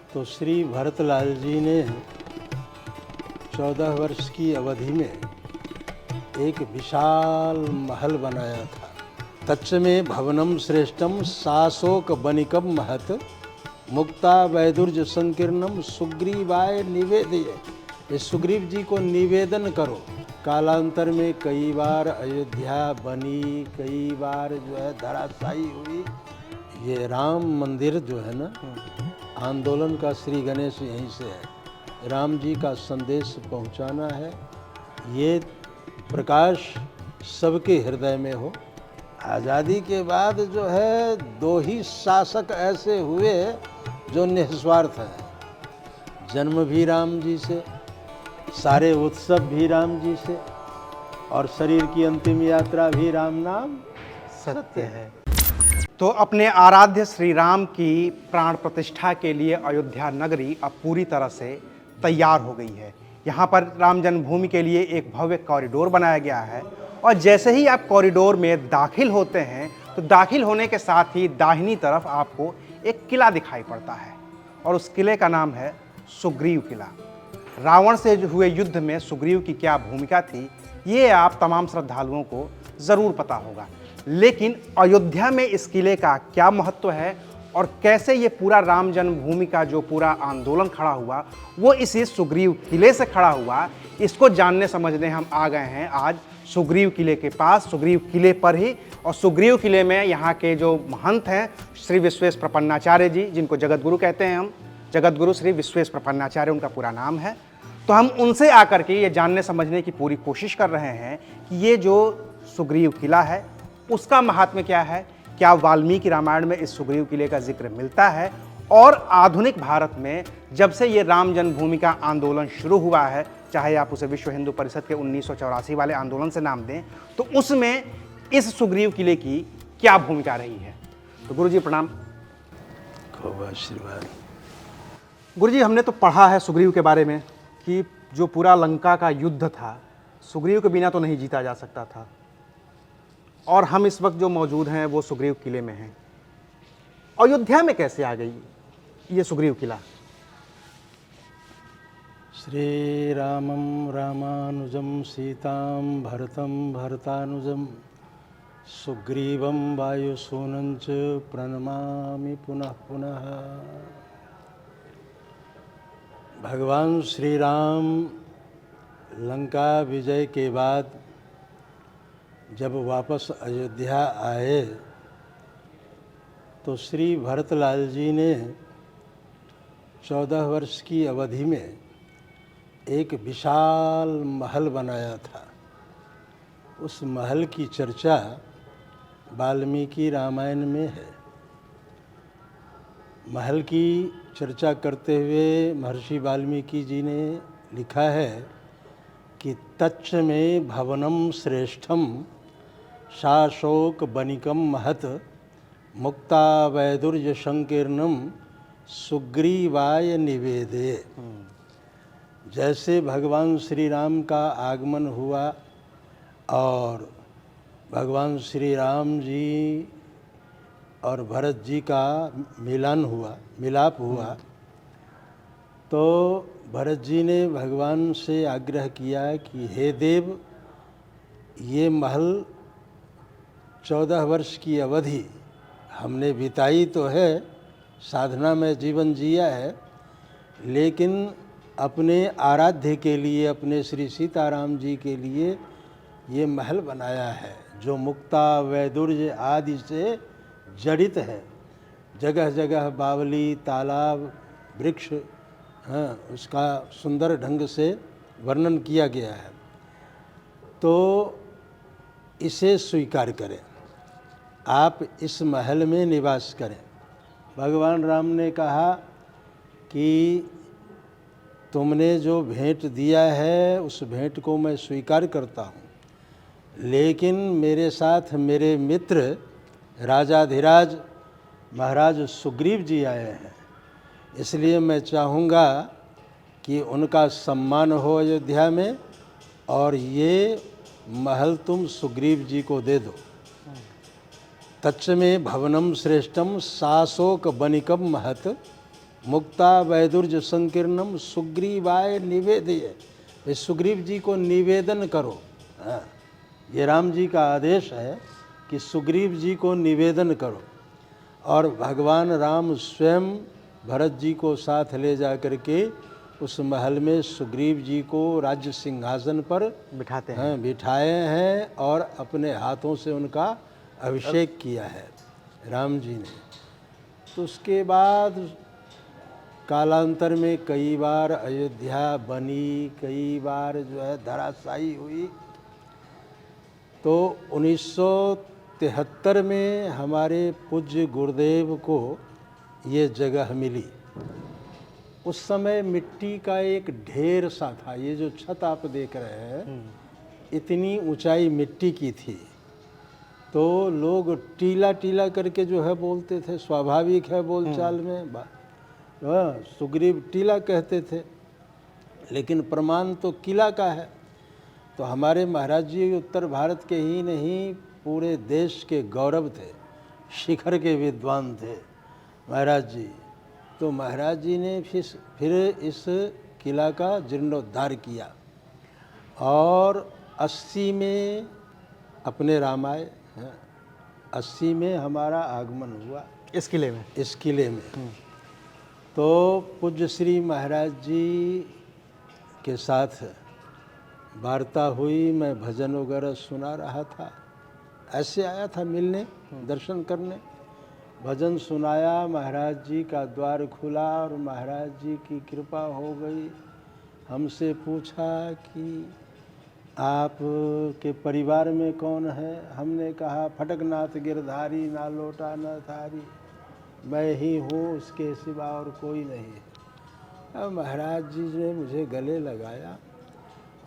तो श्री भरतलाल जी ने 14 वर्ष की अवधि में एक विशाल महल बनाया था। तच्च में भवनम श्रेष्ठम साशोक बनिकम महत मुक्ता वैदुर्ज संकीर्णम सुग्रीवाय निवेदय। ये सुग्रीव जी को निवेदन करो। कालांतर में कई बार अयोध्या बनी, कई बार जो है धराशायी हुई। ये राम मंदिर जो है ना, आंदोलन का श्री गणेश यहीं से है। राम जी का संदेश पहुंचाना है, ये प्रकाश सबके हृदय में हो। आज़ादी के बाद जो है 2 ही शासक ऐसे हुए जो निस्वार्थ हैं। जन्म भी राम जी से, सारे उत्सव भी राम जी से, और शरीर की अंतिम यात्रा भी राम नाम सत्य है। तो अपने आराध्य श्री राम की प्राण प्रतिष्ठा के लिए अयोध्या नगरी अब पूरी तरह से तैयार हो गई है। यहाँ पर राम जन्मभूमि के लिए एक भव्य कॉरिडोर बनाया गया है, और जैसे ही आप कॉरिडोर में दाखिल होते हैं तो दाखिल होने के साथ ही दाहिनी तरफ आपको एक किला दिखाई पड़ता है, और उस किले का नाम है सुग्रीव किला। रावण से हुए युद्ध में सुग्रीव की क्या भूमिका थी, ये आप तमाम श्रद्धालुओं को ज़रूर पता होगा। लेकिन अयोध्या में इस किले का क्या महत्व है और कैसे ये पूरा राम जन्मभूमि का जो पूरा आंदोलन खड़ा हुआ वो इसी सुग्रीव किले से खड़ा हुआ, इसको जानने समझने हम आ गए हैं आज सुग्रीव किले के पास, सुग्रीव किले पर ही। और सुग्रीव किले में यहाँ के जो महंत हैं श्री विश्वेश प्रपन्नाचार्य जी, जिनको जगत गुरु कहते हैं हम, जगत गुरु श्री विश्वेश प्रपन्नाचार्य उनका पूरा नाम है। तो हम उनसे आकर के ये जानने समझने की पूरी कोशिश कर रहे हैं कि ये जो सुग्रीव किला है उसका महात्म्य क्या है, क्या वाल्मीकि रामायण में इस सुग्रीव किले का जिक्र मिलता है, और आधुनिक भारत में जब से ये राम जन्मभूमि का आंदोलन शुरू हुआ है, चाहे आप उसे विश्व हिंदू परिषद के 1984 वाले आंदोलन से नाम दें, तो उसमें इस सुग्रीव किले की क्या भूमिका रही है। तो गुरु जी प्रणाम। खूब आशीर्वाद। गुरु जी, हमने तो पढ़ा है सुग्रीव के बारे में कि जो पूरा लंका का युद्ध था, सुग्रीव के बिना तो नहीं जीता जा सकता था, और हम इस वक्त जो मौजूद हैं वो सुग्रीव किले में हैं। अयोध्या में कैसे आ गई ये सुग्रीव किला? श्री रामम रामानुजम सीताम भरतम भरतानुजम सुग्रीवम वायुसूनंच प्रणमामि पुनः पुनः। भगवान श्री राम लंका विजय के बाद जब वापस अयोध्या आए तो श्री भरतलाल जी ने 14 वर्ष की अवधि में एक विशाल महल बनाया था। उस महल की चर्चा वाल्मीकि रामायण में है। महल की चर्चा करते हुए महर्षि वाल्मीकि जी ने लिखा है कि तच्च में भवनम श्रेष्ठम शाशोक बनिकम महत मुक्ता वैदुर्ज संकीर्णम सुग्रीवाय निवेदे। जैसे भगवान श्री राम का आगमन हुआ और भगवान श्री राम जी और भरत जी का मिलाप हुआ, तो भरत जी ने भगवान से आग्रह किया कि हे देव, ये महल 14 वर्ष की अवधि हमने बिताई तो है, साधना में जीवन जिया है, लेकिन अपने आराध्य के लिए, अपने श्री सीताराम जी के लिए ये महल बनाया है जो मुक्ता वैदुर्ज आदि से जड़ित है। जगह जगह बावली, तालाब, वृक्ष, हाँ, उसका सुंदर ढंग से वर्णन किया गया है। तो इसे स्वीकार करें, आप इस महल में निवास करें। भगवान राम ने कहा कि तुमने जो भेंट दिया है उस भेंट को मैं स्वीकार करता हूँ, लेकिन मेरे साथ मेरे मित्र राजाधिराज महाराज सुग्रीव जी आए हैं, इसलिए मैं चाहूँगा कि उनका सम्मान हो अयोध्या में, और ये महल तुम सुग्रीव जी को दे दो। तच्च में भवनम श्रेष्ठम साशोक बनिकम महत मुक्ता वैदुर्ज संकीर्णम सुग्रीवाय निवेदय, ये सुग्रीव जी को निवेदन करो। हाँ, ये राम जी का आदेश है कि सुग्रीव जी को निवेदन करो। और भगवान राम स्वयं भरत जी को साथ ले जा कर के उस महल में सुग्रीव जी को राज्य सिंहासन पर बिठाते हैं। बिठाए हैं और अपने हाथों से उनका अभिषेक किया है राम जी ने। तो उसके बाद कालांतर में कई बार अयोध्या बनी, कई बार जो है धराशायी हुई। तो 1973 में हमारे पूज्य गुरुदेव को ये जगह मिली। उस समय मिट्टी का एक ढेर सा था। ये जो छत आप देख रहे हैं इतनी ऊंचाई मिट्टी की थी। तो लोग टीला टीला करके जो है बोलते थे, स्वाभाविक है बोलचाल में। सुग्रीव टीला कहते थे, लेकिन प्रमाण तो किला का है। तो हमारे महाराज जी उत्तर भारत के ही नहीं पूरे देश के गौरव थे, शिखर के विद्वान थे महाराज जी। तो महाराज जी ने फिर इस किला का जीर्णोद्धार किया और 80 में अपने राम आए। 80 में हमारा आगमन हुआ इस किले में। इस किले में। तो पूज्य श्री महाराज जी के साथ वार्ता हुई, मैं भजन वगैरह सुना रहा था। ऐसे आया था मिलने, दर्शन करने, भजन सुनाया। महाराज जी का द्वार खुला और महाराज जी की कृपा हो गई। हमसे पूछा कि आप के परिवार में कौन है। हमने कहा फटकनाथ गिरधारी, ना लोटा न थारी, मैं ही हूँ, उसके सिवा और कोई नहीं है। अब महाराज जी ने मुझे गले लगाया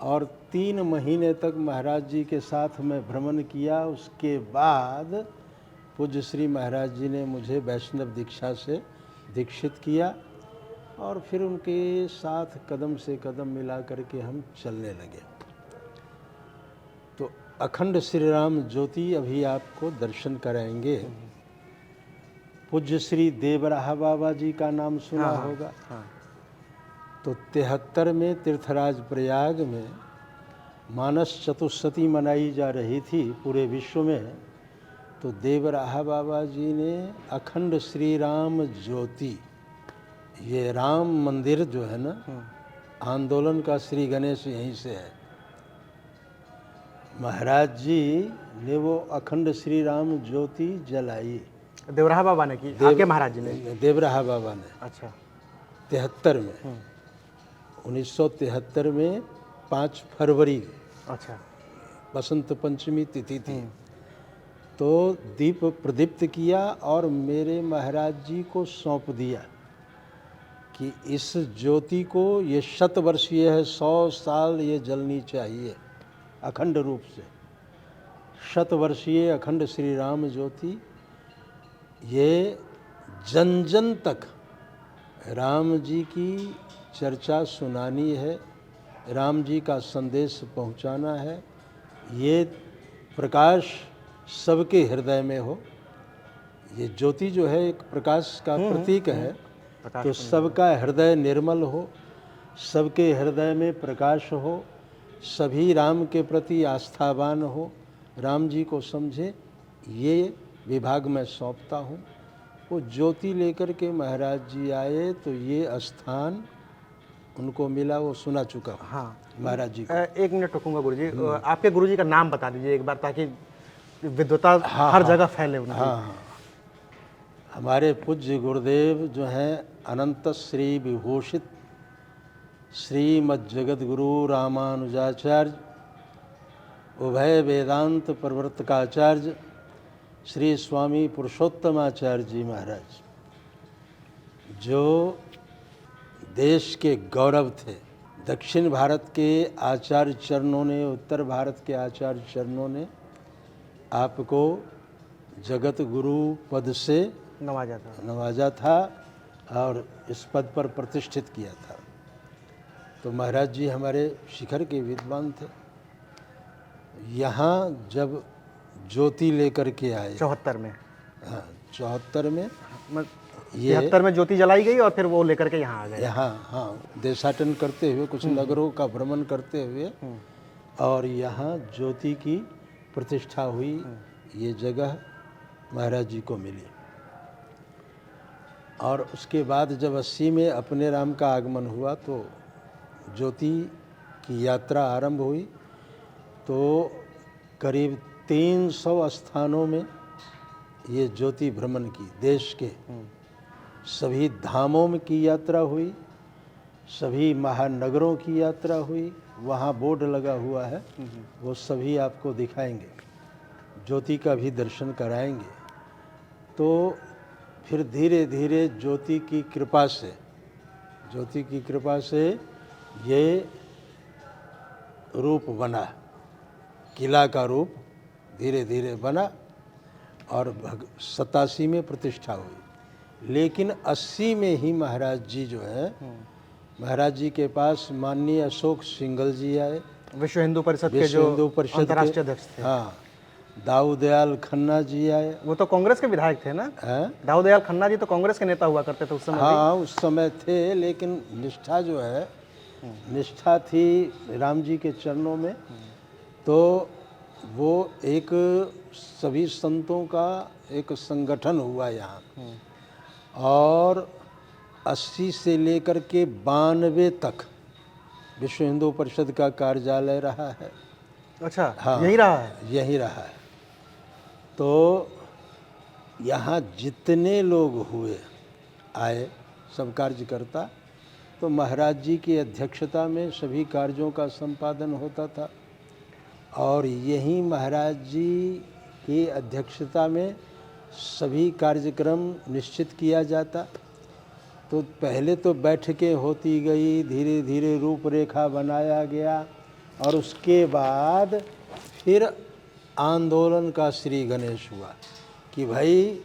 और 3 महीने तक महाराज जी के साथ मैं भ्रमण किया। उसके बाद पूज्य श्री महाराज जी ने मुझे वैष्णव दीक्षा से दीक्षित किया और फिर उनके साथ कदम से कदम मिला करके हम चलने लगे। तो अखंड श्री राम ज्योति अभी आपको दर्शन कराएंगे। पूज्य श्री देवराहा बाबा जी का नाम सुना होगा। तो 73 में तीर्थराज प्रयाग में मानस चतुर्शती मनाई जा रही थी पूरे विश्व में। तो देवराहा बाबा जी ने अखंड श्री राम ज्योति, ये राम मंदिर जो है ना, आंदोलन का श्री गणेश यहीं से है। महाराज जी ने वो अखंड श्री राम ज्योति जलाई। देवराहा बाबा ने की, आपके महाराज जी ने? देवराहा बाबा ने। अच्छा। 73 में 1973 में 5 फरवरी, अच्छा, बसंत पंचमी तिथि थी। तो दीप प्रदीप्त किया और मेरे महाराज जी को सौंप दिया कि इस ज्योति को, ये 100 वर्षीय है, 100 साल ये जलनी चाहिए अखंड रूप से। 100 वर्षीय अखंड श्री राम ज्योति, ये जन जन तक राम जी की चर्चा सुनानी है, राम जी का संदेश पहुंचाना है। ये प्रकाश सबके हृदय में हो। ये ज्योति जो है एक प्रकाश का प्रतीक है। तो सबका हृदय निर्मल हो, सबके हृदय में प्रकाश हो, सभी राम के प्रति आस्थावान हो, राम जी को समझे, ये विभाग मैं सौंपता हूँ। वो ज्योति लेकर के महाराज जी आए तो ये स्थान उनको मिला, वो सुना चुका। हाँ महाराज जी को। 1 मिनट रुकूंगा गुरुजी। आपके गुरुजी का नाम बता दीजिए एक बार, ताकि विद्वता हर जगह फैले उनकी। हाँ, हमारे पूज्य गुरुदेव जो हैं अनंत श्री विभूषित श्रीमद् जगत गुरु रामानुजाचार्य, उभय वेदांत प्रवर्तकाचार्य श्री स्वामी पुरुषोत्तमाचार्य जी महाराज, जो देश के गौरव थे। दक्षिण भारत के आचार्य चरणों ने, उत्तर भारत के आचार्य चरणों ने आपको जगत गुरु पद से नवाजा था और इस पद पर प्रतिष्ठित किया था। तो महाराज जी हमारे शिखर के विद्वान थे। यहाँ जब ज्योति लेकर के आए 74 में, हाँ 74 में, ये 73 में ज्योति जलाई गई और फिर वो लेकर के यहाँ आ गए। यहाँ हाँ देशाटन करते हुए कुछ नगरों का भ्रमण करते हुए और यहाँ ज्योति की प्रतिष्ठा हुई। ये जगह महाराज जी को मिली और उसके बाद जब 80 में अपने राम का आगमन हुआ तो ज्योति की यात्रा आरंभ हुई। तो करीब 300 स्थानों में ये ज्योति भ्रमण की, देश के सभी धामों में की यात्रा हुई, सभी महानगरों की यात्रा हुई। वहाँ बोर्ड लगा हुआ है, वो सभी आपको दिखाएंगे, ज्योति का भी दर्शन कराएंगे। तो फिर धीरे धीरे ज्योति की कृपा से ये रूप बना, किला का रूप धीरे धीरे बना और 87 में प्रतिष्ठा हुई। लेकिन 80 में ही महाराज जी जो है, महाराज जी के पास माननीय अशोक सिंघल जी आए, विश्व हिंदू परिषद के विश्व जो हिंदू परिषद अंतर्राष्ट्रीय अध्यक्ष थे। हाँ, दाऊदयाल खन्ना जी आए। वो तो कांग्रेस के विधायक थे ना? हैं? दाऊदयाल खन्ना जी तो कांग्रेस के नेता हुआ करते थे उस समय। हाँ उस समय थे, लेकिन निष्ठा जो है, निष्ठा थी राम जी के चरणों में। तो वो एक सभी संतों का एक संगठन हुआ यहाँ और 80 से लेकर के 92 तक विश्व हिंदू परिषद का कार्यालय रहा है। अच्छा, हाँ, यही रहा है। यही रहा है। तो यहाँ जितने लोग हुए आए सब कार्यकर्ता, तो महाराज जी की अध्यक्षता में सभी कार्यों का संपादन होता था और यही महाराज जी की अध्यक्षता में सभी कार्यक्रम निश्चित किया जाता। तो पहले तो बैठकें होती गई, धीरे धीरे रूपरेखा बनाया गया और उसके बाद फिर आंदोलन का श्री गणेश हुआ कि भाई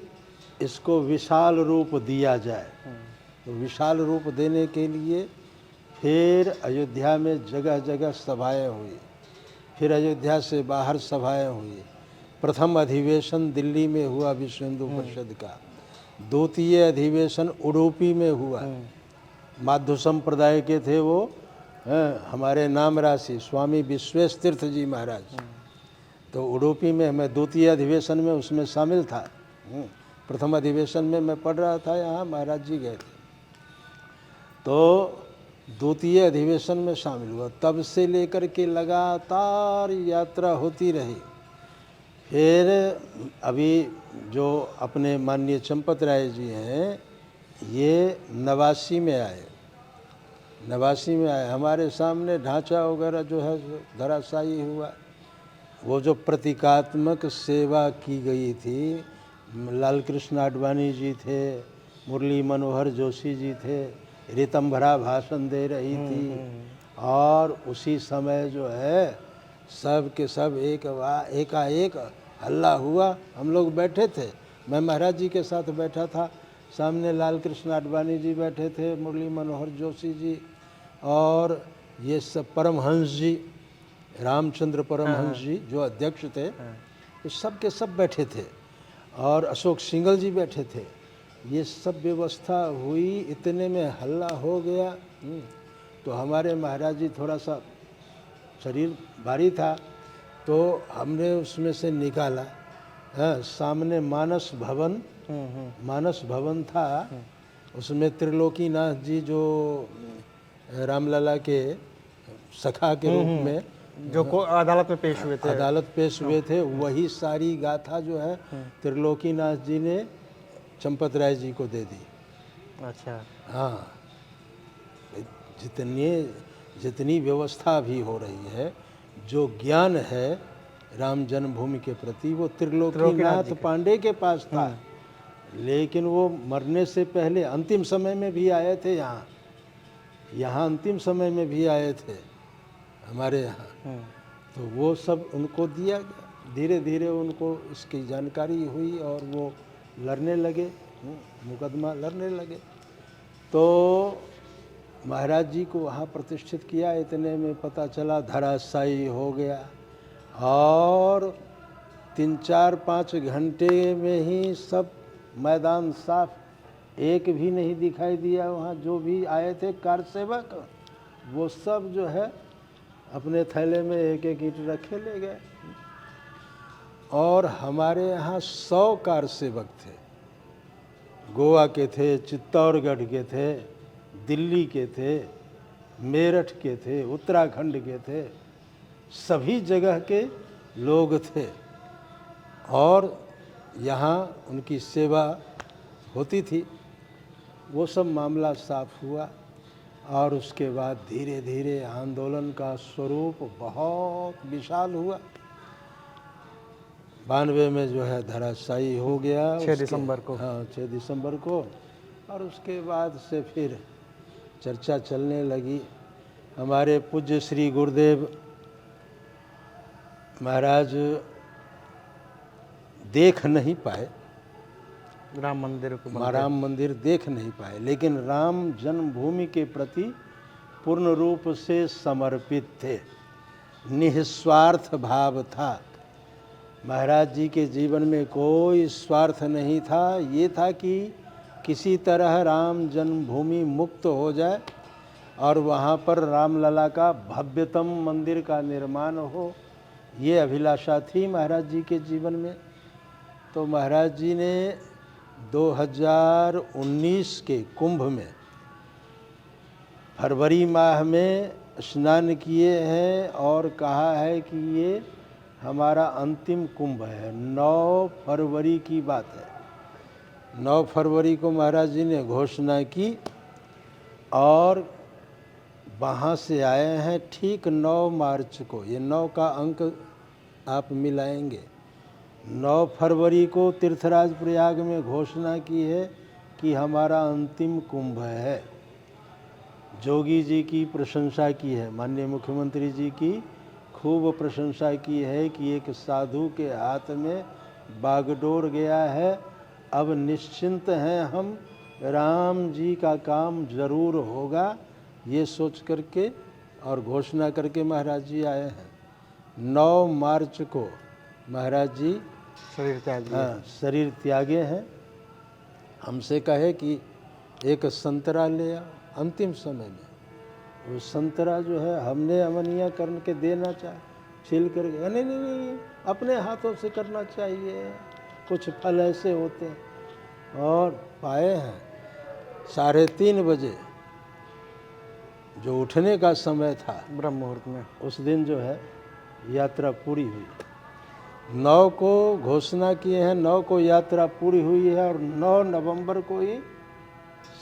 इसको विशाल रूप दिया जाए। तो विशाल रूप देने के लिए फिर अयोध्या में जगह जगह सभाएं हुई, फिर अयोध्या से बाहर सभाएं हुई। प्रथम अधिवेशन दिल्ली में हुआ विश्व हिंदू परिषद का, द्वितीय अधिवेशन उडुपी में हुआ। माध्व संप्रदाय के थे वो, हमारे नाम राशि स्वामी विश्वेश तीर्थ जी महाराज। तो उडुपी में मैं द्वितीय अधिवेशन में उसमें शामिल था। प्रथम अधिवेशन में मैं पढ़ रहा था, यहाँ महाराज जी गए थे। तो द्वितीय अधिवेशन में शामिल हुआ, तब से लेकर के लगातार यात्रा होती रही। फिर अभी जो अपने माननीय चंपत राय जी हैं, ये 89 में आए। 89 में आए, हमारे सामने ढांचा वगैरह जो है धराशायी हुआ। वो जो प्रतीकात्मक सेवा की गई थी, लाल कृष्ण आडवाणी जी थे, मुरली मनोहर जोशी जी थे, ऋतंभरा भाषण दे रही थी और उसी समय जो है सब के सब एकाएक हल्ला हुआ। हम लोग बैठे थे, मैं महाराज जी के साथ बैठा था, सामने लाल कृष्ण आडवाणी जी बैठे थे, मुरली मनोहर जोशी जी और ये सब परमहंस जी, रामचंद्र परमहंस जी जो अध्यक्ष थे, ये सब के सब बैठे थे और अशोक सिंघल जी बैठे थे। ये सब व्यवस्था हुई, इतने में हल्ला हो गया। तो हमारे महाराज जी थोड़ा सा शरीर भारी था, तो हमने उसमें से निकाला। सामने मानस भवन था, उसमें त्रिलोकीनाथ जी जो रामलला के सखा के रूप में जो को अदालत में पेश हुए थे, वही सारी गाथा जो है त्रिलोकीनाथ जी ने चंपत राय जी को दे दी। अच्छा, हाँ, जितनी व्यवस्था भी हो रही है, जो ज्ञान है राम जन्मभूमि के प्रति, वो त्रिलोकीनाथ पांडे के पास था। लेकिन वो मरने से पहले अंतिम समय में भी आए थे यहाँ अंतिम समय में भी आए थे हमारे यहाँ। तो वो सब उनको दिया गया। धीरे धीरे उनको इसकी जानकारी हुई और वो लड़ने लगे, मुकदमा लड़ने लगे। तो महाराज जी को वहाँ प्रतिष्ठित किया, इतने में पता चला धराशायी हो गया और 3-4-5 घंटे में ही सब मैदान साफ एक भी नहीं दिखाई दिया वहाँ। जो भी आए थे कार सेवक वो सब जो है अपने थैले में एक एक ईंट रखे ले गए। और हमारे यहाँ 100 कार सेवक थे। गोवा के थे, चित्तौड़गढ़ के थे, दिल्ली के थे, मेरठ के थे, उत्तराखंड के थे, सभी जगह के लोग थे। और यहाँ उनकी सेवा होती थी। वो सब मामला साफ हुआ और उसके बाद धीरे धीरे आंदोलन का स्वरूप बहुत विशाल हुआ। 92 में जो है धराशायी हो गया 6 दिसंबर को। हाँ, 6 दिसंबर को। और उसके बाद से फिर चर्चा चलने लगी। हमारे पूज्य श्री गुरुदेव महाराज देख नहीं पाए, राम मंदिर को राम मंदिर देख नहीं पाए, लेकिन राम जन्मभूमि के प्रति पूर्ण रूप से समर्पित थे। निस्वार्थ भाव था। महाराज जी के जीवन में कोई स्वार्थ नहीं था। ये था कि किसी तरह राम जन्मभूमि मुक्त हो जाए और वहाँ पर रामलला का भव्यतम मंदिर का निर्माण हो, ये अभिलाषा थी महाराज जी के जीवन में। तो महाराज जी ने 2019 के कुंभ में फरवरी माह में स्नान किए हैं और कहा है कि ये हमारा अंतिम कुंभ है। 9 फरवरी की बात है। 9 फरवरी को महाराज जी ने घोषणा की और वहाँ से आए हैं ठीक 9 मार्च को। ये 9 का अंक आप मिलाएंगे। 9 फरवरी को तीर्थराज प्रयाग में घोषणा की है कि हमारा अंतिम कुंभ है। जोगी जी की प्रशंसा की है, माननीय मुख्यमंत्री जी की खूब प्रशंसा की है कि एक साधु के हाथ में बागडोर गया है। अब निश्चिंत हैं हम, राम जी का काम जरूर होगा, ये सोच करके और घोषणा करके महाराज जी आए हैं। 9 मार्च को महाराज जी शरीर त्याग दिया। हाँ, शरीर त्यागे हैं। हमसे कहे कि एक संतरा ले आओ अंतिम समय में। वो संतरा जो है हमने अमनिया करके देना चाहे, छील करके, नहीं नहीं नहीं, अपने हाथों से करना चाहिए। कुछ फल ऐसे होते हैं। और पाए हैं 3:30 बजे जो उठने का समय था ब्रह्म मुहूर्त में, उस दिन जो है यात्रा पूरी हुई। 9 को घोषणा किए हैं, 9 को यात्रा पूरी हुई है और 9 नवंबर को ही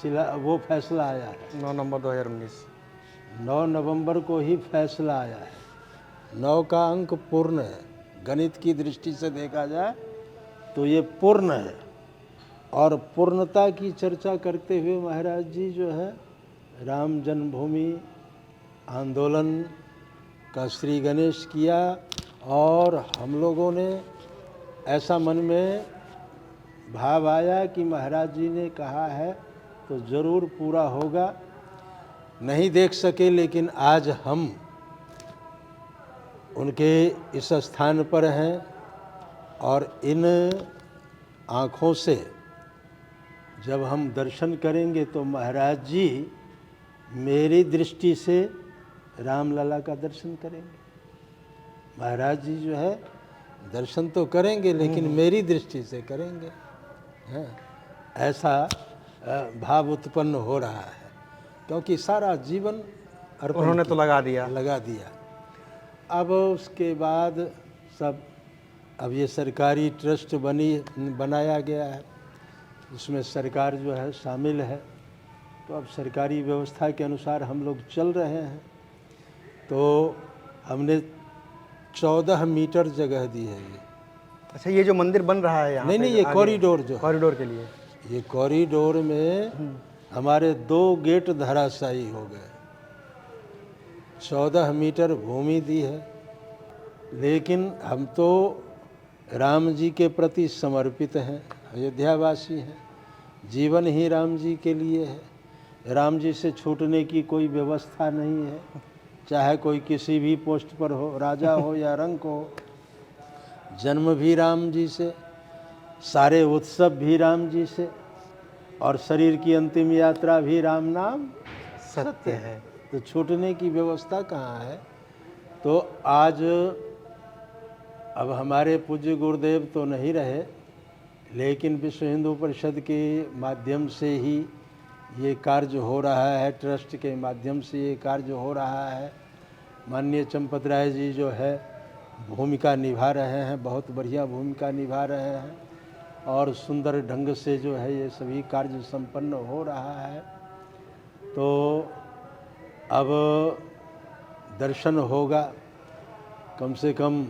वो फैसला आया है। 9 नवंबर 2019। 9 नवंबर को ही फैसला आया है। 9 का अंक पूर्ण है। गणित की दृष्टि से देखा जाए तो ये पूर्ण है। और पूर्णता की चर्चा करते हुए महाराज जी जो है राम जन्मभूमि आंदोलन का श्री गणेश किया। और हम लोगों ने ऐसा मन में भाव आया कि महाराज जी ने कहा है तो ज़रूर पूरा होगा। नहीं देख सके, लेकिन आज हम उनके इस स्थान पर हैं और इन आँखों से जब हम दर्शन करेंगे तो महाराज जी मेरी दृष्टि से रामलला का दर्शन करेंगे। महाराज जी जो है दर्शन तो करेंगे लेकिन मेरी दृष्टि से करेंगे। हाँ, ऐसा भाव उत्पन्न हो रहा है क्योंकि सारा जीवन अर्पण उन्होंने तो लगा दिया। अब उसके बाद सब अब ये सरकारी ट्रस्ट बनाया गया है, उसमें सरकार जो है शामिल है। तो अब सरकारी व्यवस्था के अनुसार हम लोग चल रहे हैं। तो हमने 14 मीटर जगह दी है ये। अच्छा, ये जो मंदिर बन रहा है यहाँ नहीं, ये कॉरिडोर जो कॉरिडोर के लिए, ये कॉरिडोर में हमारे 2 गेट धराशायी हो गए। 14 मीटर भूमि दी है, लेकिन हम तो राम जी के प्रति समर्पित हैं, अयोध्यावासी हैं। जीवन ही राम जी के लिए है। राम जी से छूटने की कोई व्यवस्था नहीं है, चाहे कोई किसी भी पोस्ट पर हो, राजा हो या रंक हो। जन्म भी राम जी से, सारे उत्सव भी राम जी से। और शरीर की अंतिम यात्रा भी राम नाम सत्य है। तो छूटने की व्यवस्था कहाँ है। तो आज अब हमारे पूज्य गुरुदेव तो नहीं रहे, लेकिन विश्व हिंदू परिषद के माध्यम से ही ये कार्य हो रहा है, ट्रस्ट के माध्यम से ये कार्य हो रहा है। माननीय चंपत राय जी जो है भूमिका निभा रहे हैं, बहुत बढ़िया भूमिका निभा रहे हैं और सुंदर ढंग से जो है ये सभी कार्य संपन्न हो रहा है। तो अब दर्शन होगा, कम से कम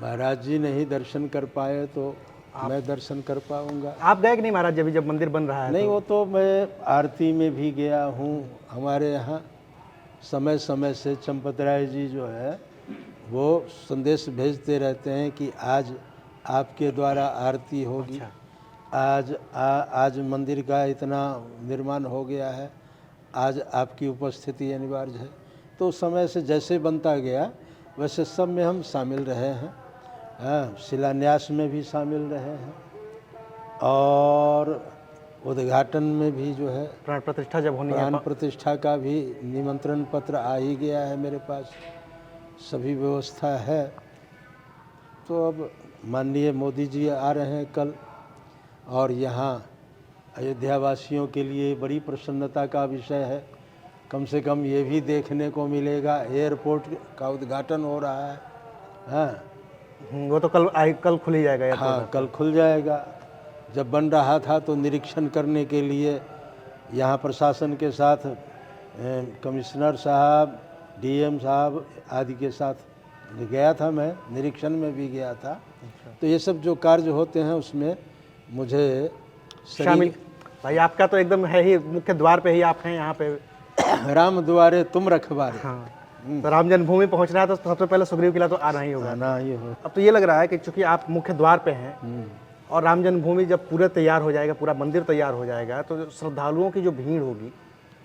महाराज जी नहीं दर्शन कर पाए तो मैं दर्शन कर पाऊंगा। आप गए कि नहीं महाराज जी अभी जब मंदिर बन रहा है? नहीं, वो तो मैं आरती में भी गया हूँ। हमारे यहाँ समय समय से चंपत राय जी जो है वो संदेश भेजते रहते हैं कि आज आपके द्वारा आरती होगी। आज मंदिर का इतना निर्माण हो गया है, आज आपकी उपस्थिति अनिवार्य है। तो समय से जैसे बनता गया वैसे सब में हम शामिल रहे हैं। हाँ, शिलान्यास में भी शामिल रहे हैं और उद्घाटन में भी जो है प्राण प्रतिष्ठा जब होनी है, प्राण प्रतिष्ठा का भी निमंत्रण पत्र आ ही गया है मेरे पास, सभी व्यवस्था है। तो अब माननीय मोदी जी आ रहे हैं कल और यहाँ अयोध्या वासियों के लिए बड़ी प्रसन्नता का विषय है। कम से कम ये भी देखने को मिलेगा, एयरपोर्ट का उद्घाटन हो रहा है। हाँ, वो तो कल खुल ही जाएगा। हाँ, कल खुल जाएगा। जब बन रहा था तो निरीक्षण करने के लिए यहाँ प्रशासन के साथ कमिश्नर साहब, डीएम साहब आदि के साथ गया था, मैं निरीक्षण में भी गया था। तो ये सब जो कार्य होते हैं उसमें मुझे शामिल। भाई आपका तो एकदम है ही, मुख्य द्वार पे ही आप हैं यहाँ पे। राम द्वारे तुम रखवारे। हाँ, तो राम जन्मभूमि पहुँचना है तो सबसे पहले सुग्रीव किला तो आना ही होगा। आना ही हो। अब तो ये लग रहा है कि चूंकि आप मुख्य द्वार पे हैं और राम जन्मभूमि जब पूरा तैयार हो जाएगा, पूरा मंदिर तैयार हो जाएगा, तो श्रद्धालुओं की जो भीड़ होगी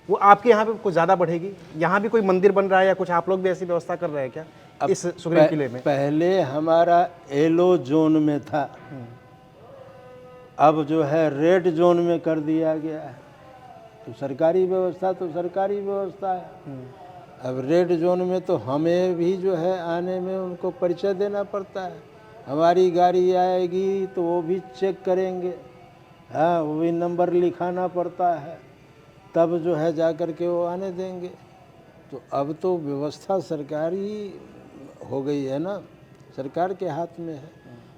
वो आपके यहाँ पे कुछ ज़्यादा बढ़ेगी। यहाँ भी कोई मंदिर बन रहा है या कुछ आप लोग भी ऐसी व्यवस्था कर रहे हैं क्या इस सुग्रीव किले में? पहले हमारा येलो जोन में था, अब जो है रेड जोन में कर दिया गया है। तो सरकारी व्यवस्था तो सरकारी व्यवस्था है। अब रेड जोन में तो हमें भी जो है आने में उनको परिचय देना पड़ता है। हमारी गाड़ी आएगी तो वो भी चेक करेंगे, हाँ, वो भी नंबर लिखाना पड़ता है, तब जो है जा कर के वो आने देंगे। तो अब तो व्यवस्था सरकारी हो गई है ना, सरकार के हाथ में है।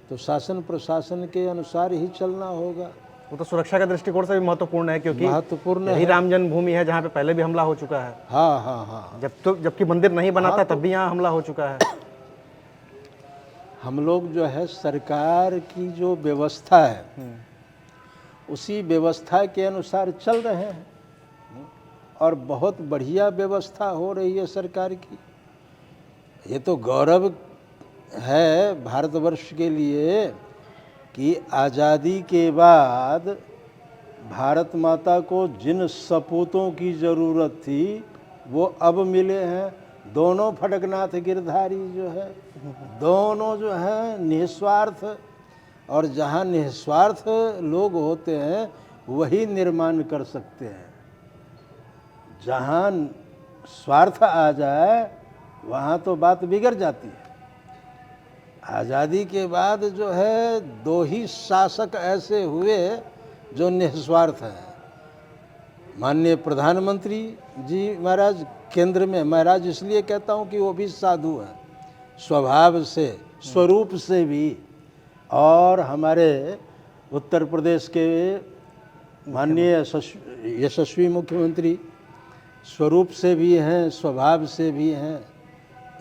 तो शासन प्रशासन के अनुसार ही चलना होगा। वो तो सुरक्षा के दृष्टिकोण से भी महत्वपूर्ण है, क्योंकि महत्वपूर्ण यही है। राम जन्मभूमि है जहाँ पे पहले भी हमला हो चुका है। हाँ हाँ हाँ, जबकि मंदिर नहीं बना था तब भी यहाँ हमला हो चुका है। हम लोग जो है सरकार की जो व्यवस्था है उसी व्यवस्था के अनुसार चल रहे हैं और बहुत बढ़िया व्यवस्था हो रही है सरकार की। ये तो गौरव है भारतवर्ष के लिए कि आज़ादी के बाद भारत माता को जिन सपूतों की ज़रूरत थी वो अब मिले हैं। दोनों फटकनाथ गिरधारी जो है, दोनों जो है निस्वार्थ, और जहाँ निस्वार्थ लोग होते हैं वही निर्माण कर सकते हैं। जहाँ स्वार्थ आ जाए वहाँ तो बात बिगड़ जाती है। आज़ादी के बाद जो है दो ही शासक ऐसे हुए जो निस्वार्थ हैं। माननीय प्रधानमंत्री जी महाराज केंद्र में, महाराज इसलिए कहता हूँ कि वो भी साधु हैं स्वभाव से, स्वरूप से भी, और हमारे उत्तर प्रदेश के माननीय यशस्वी मुख्यमंत्री स्वरूप से भी हैं, स्वभाव से भी हैं।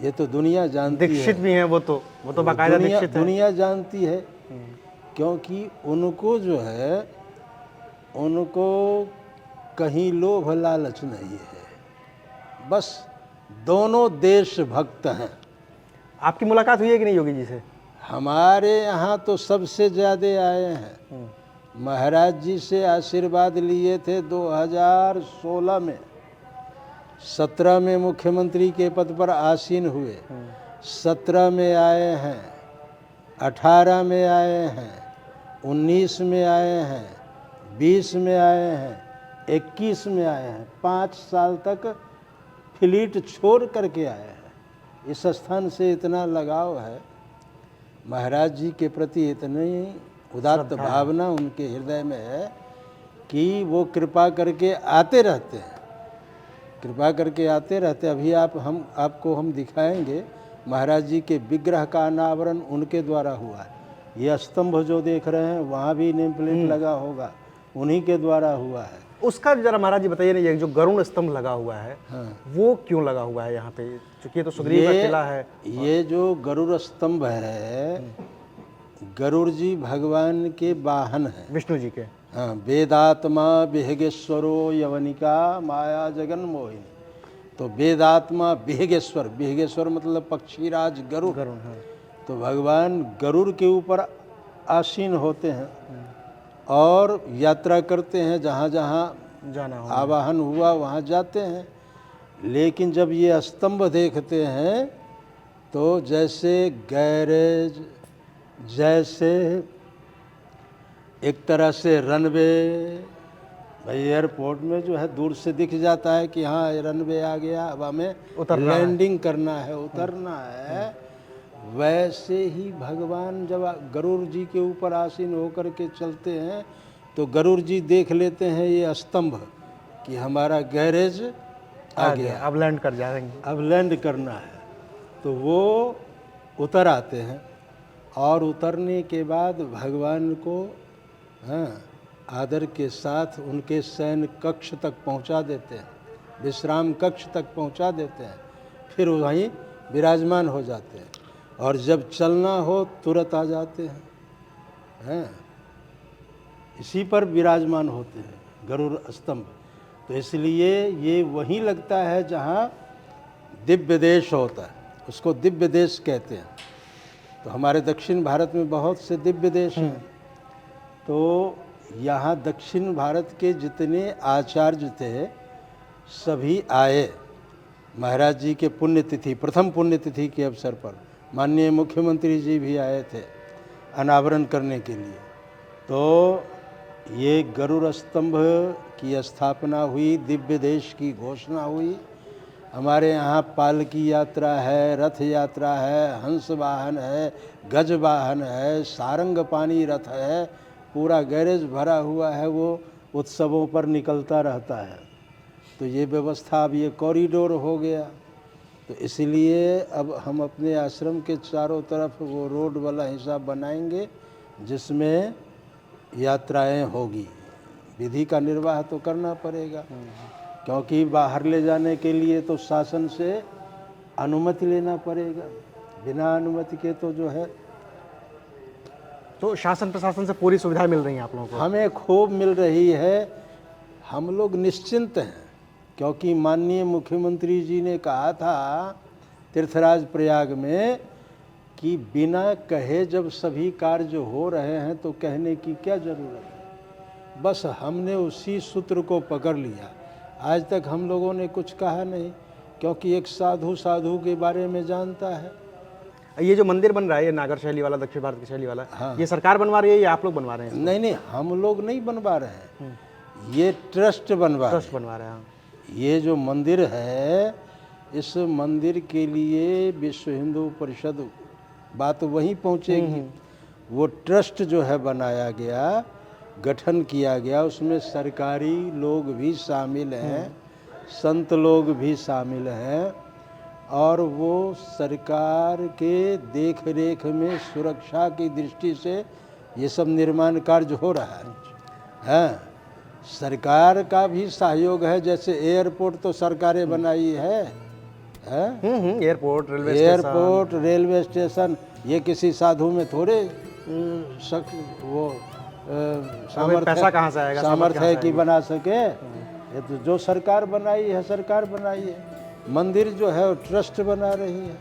ये तो दुनिया जानती है। दीक्षित भी हैं वो तो बाकायदा दीक्षित हैं। दुनिया जानती है, क्योंकि उनको जो है उनको कहीं लोभ लालच नहीं है, बस दोनों देशभक्त हैं। आपकी मुलाकात हुई है कि नहीं योगी जी से? हमारे यहाँ तो सबसे ज़्यादा आए हैं। महाराज जी से आशीर्वाद लिए थे 2016 में, 17 में मुख्यमंत्री के पद पर आसीन हुए, 17 में आए हैं, 18 में आए हैं, 19 में आए हैं, 20 में आए हैं, 21 में आए हैं, 5 साल तक फ्लीट छोड़ करके आए हैं। इस स्थान से इतना लगाव है, महाराज जी के प्रति इतनी उदात्त भावना उनके हृदय में है कि वो कृपा करके आते रहते हैं, कृपा करके आते रहते। अभी आपको हम दिखाएंगे, महाराज जी के विग्रह का अनावरण उनके द्वारा हुआ है। ये स्तंभ जो देख रहे हैं वहाँ भी नेम प्लेट लगा होगा, उन्हीं के द्वारा हुआ है। उसका जरा महाराज जी बताइए ना, ये जो गरुड़ स्तंभ लगा हुआ है, हाँ। वो क्यों लगा हुआ है यहाँ पे? क्योंकि ये तो सुग्रीव का किला है। ये जो गरुड़ स्तंभ है, गरुड़ जी भगवान के वाहन हैं, विष्णु जी के। हाँ। वेदात्मा विहगेश्वरो यवनिका माया जगन मोहिनी। तो वेदात्मा विहगेश्वर, विहगेश्वर मतलब पक्षीराज गरुड़। हाँ। तो भगवान गरुड़ के ऊपर आसीन होते हैं और यात्रा करते हैं, जहाँ जहाँ जाना हो, आवाहन हुआ वहाँ जाते हैं। लेकिन जब ये स्तंभ देखते हैं तो जैसे गैरेज, जैसे एक तरह से रनवे, भाई एयरपोर्ट में जो है दूर से दिख जाता है कि हाँ रनवे आ गया, अब हमें लैंडिंग करना है, उतरना है। वैसे ही भगवान जब गरुड़ जी के ऊपर आसीन होकर के चलते हैं तो गरुड़ जी देख लेते हैं ये स्तंभ कि हमारा गैरेज आ गया, अब लैंड कर जाएंगे, अब लैंड करना है। तो वो उतर आते हैं और उतरने के बाद भगवान को आदर के साथ उनके शयन कक्ष तक पहुंचा देते हैं, विश्राम कक्ष तक पहुंचा देते हैं, फिर वहीं विराजमान हो जाते हैं। और जब चलना हो तुरंत आ जाते हैं, इसी पर विराजमान होते हैं गरुड़ स्तंभ। तो इसलिए ये वहीं लगता है जहाँ दिव्य देश होता है, उसको दिव्य देश कहते हैं। तो हमारे दक्षिण भारत में बहुत से दिव्य देश हैं। तो यहाँ दक्षिण भारत के जितने आचार्य थे सभी आए महाराज जी के पुण्यतिथि, प्रथम पुण्यतिथि के अवसर पर। माननीय मुख्यमंत्री जी भी आए थे अनावरण करने के लिए। तो ये गरुड़ स्तंभ की स्थापना हुई, दिव्य देश की घोषणा हुई। हमारे यहाँ पालकी यात्रा है, रथ यात्रा है, हंस वाहन है, गज वाहन है, सारंग पानी रथ है, पूरा गैरेज भरा हुआ है, वो उत्सवों पर निकलता रहता है। तो ये व्यवस्था, अब ये कॉरिडोर हो गया। तो इसलिए अब हम अपने आश्रम के चारों तरफ वो रोड वाला हिस्सा बनाएंगे जिसमें यात्राएं होगी। विधि का निर्वाह तो करना पड़ेगा, क्योंकि बाहर ले जाने के लिए तो शासन से अनुमति लेना पड़ेगा। बिना अनुमति के तो जो है, तो शासन प्रशासन से पूरी सुविधा मिल रही है आप लोगों को? हमें खूब मिल रही है। हम लोग निश्चिंत हैं, क्योंकि माननीय मुख्यमंत्री जी ने कहा था तीर्थराज प्रयाग में कि बिना कहे जब सभी कार्य हो रहे हैं तो कहने की क्या ज़रूरत है। बस हमने उसी सूत्र को पकड़ लिया। आज तक हम लोगों ने कुछ कहा नहीं, क्योंकि एक साधु के बारे में जानता है। ये जो मंदिर बन रहा है, ये नागर शैली वाला, दक्षिण भारत की शैली वाला, हाँ। ये सरकार बनवा रही है या आप लोग बनवा रहे हैं? नहीं, हम लोग नहीं बनवा रहे हैं, ये ट्रस्ट बनवा रहे हैं। ये जो मंदिर है, इस मंदिर के लिए विश्व हिंदू परिषद, बात वहीं पहुँचेगी। वो ट्रस्ट जो है बनाया गया, गठन किया गया, उसमें सरकारी लोग भी शामिल हैं, संत लोग भी शामिल हैं, और वो सरकार के देख रेख में सुरक्षा की दृष्टि से ये सब निर्माण कार्य हो रहा है। सरकार का भी सहयोग है। जैसे एयरपोर्ट तो सरकारें बनाई है, एयरपोर्ट, रेलवे स्टेशन, ये किसी साधु में थोड़े वो पैसा कहाँ से आएगा, सामर्थ्य है कि बना सके। ये तो जो सरकार बनाई है, सरकार बनाई है। मंदिर जो है वो ट्रस्ट बना रही है,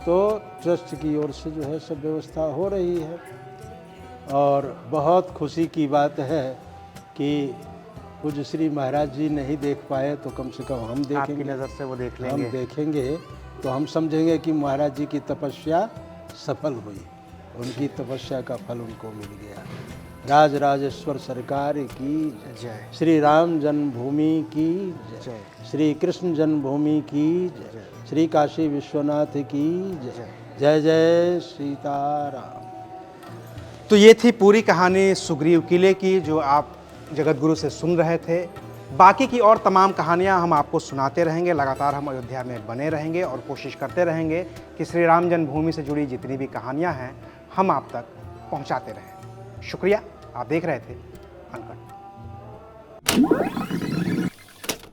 तो ट्रस्ट की ओर से जो है सब व्यवस्था हो रही है। और बहुत खुशी की बात है कि पूज्य श्री महाराज जी नहीं देख पाए, तो कम से कम हम देखेंगे। आपकी नज़र से वो देख लेंगे। हम देखेंगे तो हम समझेंगे कि महाराज जी की तपस्या सफल हुई, उनकी तपस्या का फल उनको मिल गया। राज राजेश्वर सरकार की जय। श्री राम जन्मभूमि की जय। श्री कृष्ण जन्मभूमि की जय। श्री काशी विश्वनाथ की जय जय सीताराम। तो ये थी पूरी कहानी सुग्रीव किले की जो आप जगतगुरु से सुन रहे थे। बाकी की और तमाम कहानियां हम आपको सुनाते रहेंगे। लगातार हम अयोध्या में बने रहेंगे और कोशिश करते रहेंगे कि श्री राम जन्मभूमि से जुड़ी जितनी भी कहानियां हैं हम आप तक पहुंचाते रहें। शुक्रिया। आप देख रहे थे अनकट।